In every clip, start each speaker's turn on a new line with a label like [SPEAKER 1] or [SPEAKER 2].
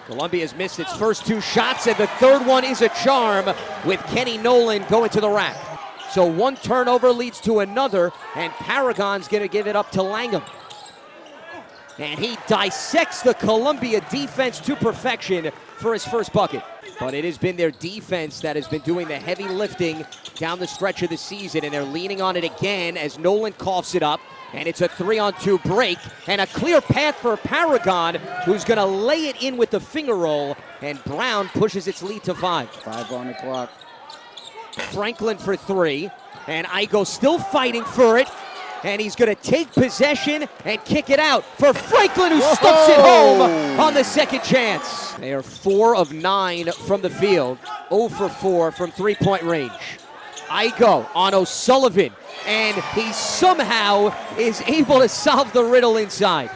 [SPEAKER 1] Columbia's missed its first two shots, and the third one is a charm with Kenny Nolan going to the rack. So one turnover leads to another, and Paragon's going to give it up to Langham. And he dissects the Columbia defense to perfection for his first bucket. But it has been their defense that has been doing the heavy lifting down the stretch of the season, and they're leaning on it again as Nolan coughs it up. And it's a 3-on-2 break and a clear path for Paragon, who's going to lay it in with the finger roll. And Brown pushes its lead to 5.
[SPEAKER 2] 5 on the clock.
[SPEAKER 1] Franklin for 3. And Igo still fighting for it. And he's going to take possession and kick it out for Franklin, who stuffs it home on the second chance. They are 4 of 9 from the field, 0 for 4 from three-point range. Igo on O'Sullivan, and he somehow is able to solve the riddle inside.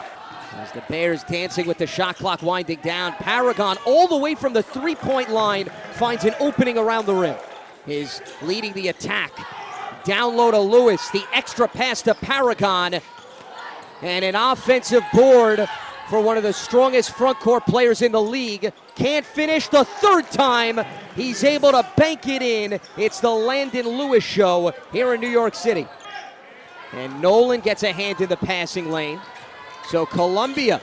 [SPEAKER 1] As the Bears dancing with the shot clock winding down, Paragon all the way from the three-point line finds an opening around the rim. Is leading the attack. Down low to Lewis, the extra pass to Paragon, and an offensive board for one of the strongest front court players in the league. Can't finish the third time. He's able to bank it in. It's the Landon Lewis show here in New York City. And Nolan gets a hand in the passing lane. So Columbia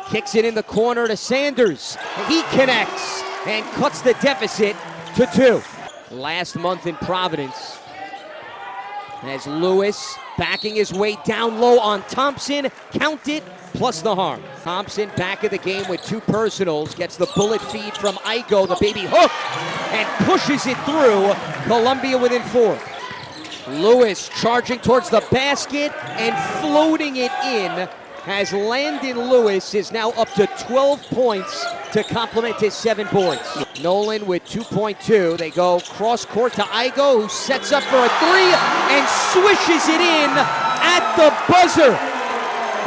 [SPEAKER 1] kicks it in the corner to Sanders. He connects and cuts the deficit to 2. Last month in Providence, as Lewis backing his way down low on Thompson, count it, plus the harm. Thompson back of the game with 2 personals, gets the bullet feed from Igo, the baby hook, and pushes it through. Columbia within 4. Lewis charging towards the basket and floating it in, as Landon Lewis is now up to 12 points to complement his 7 points. Nolan with 2.2. They go cross court to Igo, who sets up for a 3 and swishes it in at the buzzer.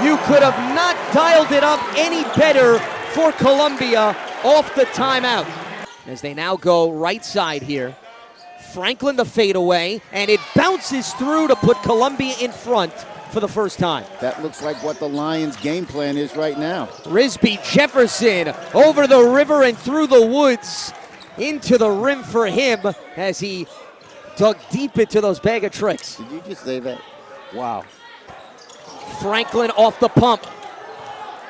[SPEAKER 1] You could have not dialed it up any better for Columbia off the timeout. As they now go right side here, Franklin the fadeaway, and it bounces through to put Columbia in front for the first time.
[SPEAKER 2] That looks like what the Lions' game plan is right now.
[SPEAKER 1] Risby Jefferson over the river and through the woods into the rim for him as he dug deep into those bag of tricks.
[SPEAKER 2] Did you just say that? Wow.
[SPEAKER 1] Franklin off the pump.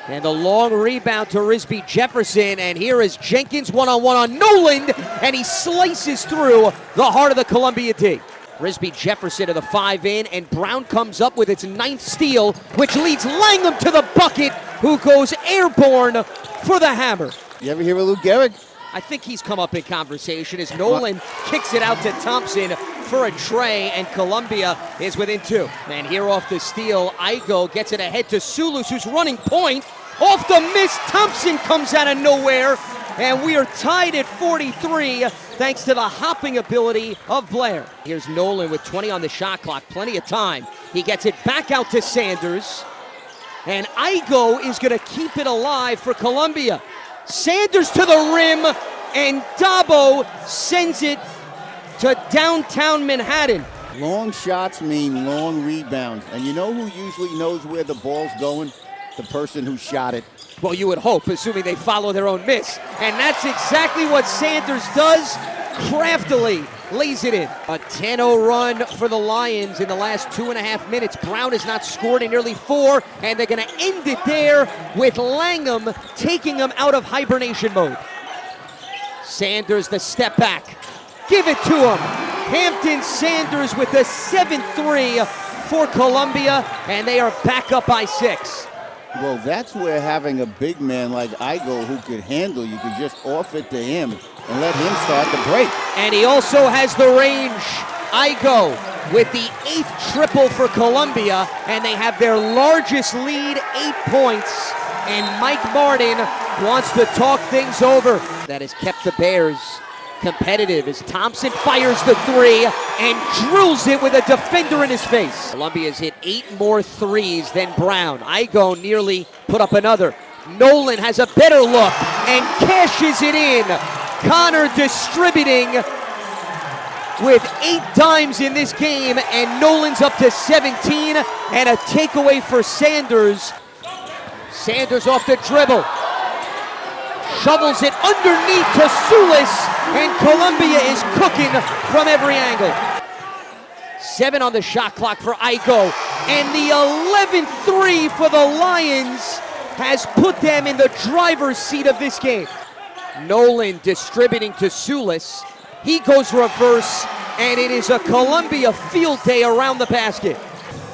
[SPEAKER 1] And the long rebound to Risby Jefferson, and here is Jenkins one-on-one on Nolan, and he slices through the heart of the Columbia D. Risby Jefferson to the 5-in, and Brown comes up with its 9th steal, which leads Langham to the bucket, who goes airborne for the hammer.
[SPEAKER 2] You ever hear of Lou Gehrig?
[SPEAKER 1] I think he's come up in conversation as Nolan kicks it out to Thompson for a tray, and Columbia is within 2. And here off the steal, Igo gets it ahead to Sulus, who's running point. Off the miss, Thompson comes out of nowhere, and we are tied at 43 thanks to the hopping ability of Blair. Here's Nolan with 20 on the shot clock, plenty of time. He gets it back out to Sanders, and Igo is going to keep it alive for Columbia. Sanders to the rim, and Dabo sends it to downtown Manhattan.
[SPEAKER 2] Long shots mean long rebounds, and you know who usually knows where the ball's going? The person who shot it.
[SPEAKER 1] Well, you would hope, assuming they follow their own miss. And that's exactly what Sanders does. Craftily lays it in. A 10-0 run for the Lions in the last 2.5 minutes. Brown has not scored in nearly 4, and they're going to end it there with Langham taking them out of hibernation mode. Sanders the step back. Give it to him. Hampton Sanders with the 7th 3 for Columbia, and they are back up by 6.
[SPEAKER 2] Well, that's where having a big man like Igo who could handle, you could just off it to him and let him start the break.
[SPEAKER 1] And he also has the range. Igo with the 8th triple for Columbia, and they have their largest lead, 8 points. And Mike Martin wants to talk things over. That has kept the Bears competitive as Thompson fires the 3 and drills it with a defender in his face. Columbia's hit 8 more threes than Brown. Igo nearly put up another. Nolan has a better look and cashes it in. Connor distributing with 8 dimes in this game, and Nolan's up to 17, and a takeaway for Sanders. Sanders off the dribble. Shovels it underneath to Sulis, and Columbia is cooking from every angle. 7 on the shot clock for Igo, and the 11th three for the Lions has put them in the driver's seat of this game. Nolan distributing to Sulis. He goes reverse, and it is a Columbia field day around the basket.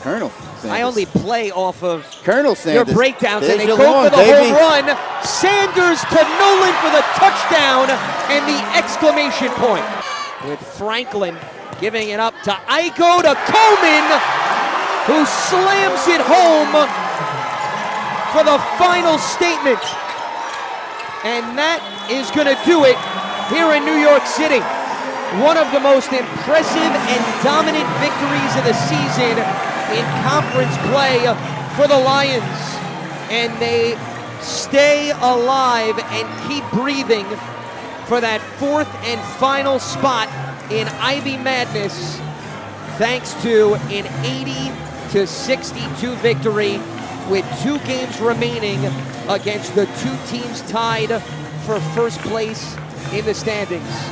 [SPEAKER 2] Colonel Sanders.
[SPEAKER 1] I only play off of
[SPEAKER 2] Colonel
[SPEAKER 1] your
[SPEAKER 2] Sanders.
[SPEAKER 1] breakdowns,
[SPEAKER 2] There's
[SPEAKER 1] and they
[SPEAKER 2] your
[SPEAKER 1] go
[SPEAKER 2] lawn,
[SPEAKER 1] for the
[SPEAKER 2] baby.
[SPEAKER 1] home run. Sanders to Nolan for the touchdown and the exclamation point. With Franklin giving it up to Igo to Coleman, who slams it home for the final statement. And that is going to do it here in New York City. One of the most impressive and dominant victories of the season in conference play for the Lions. And they stay alive and keep breathing for that 4th and final spot in Ivy Madness, thanks to an 80-62 victory with 2 games remaining against the 2 teams tied for first place in the standings.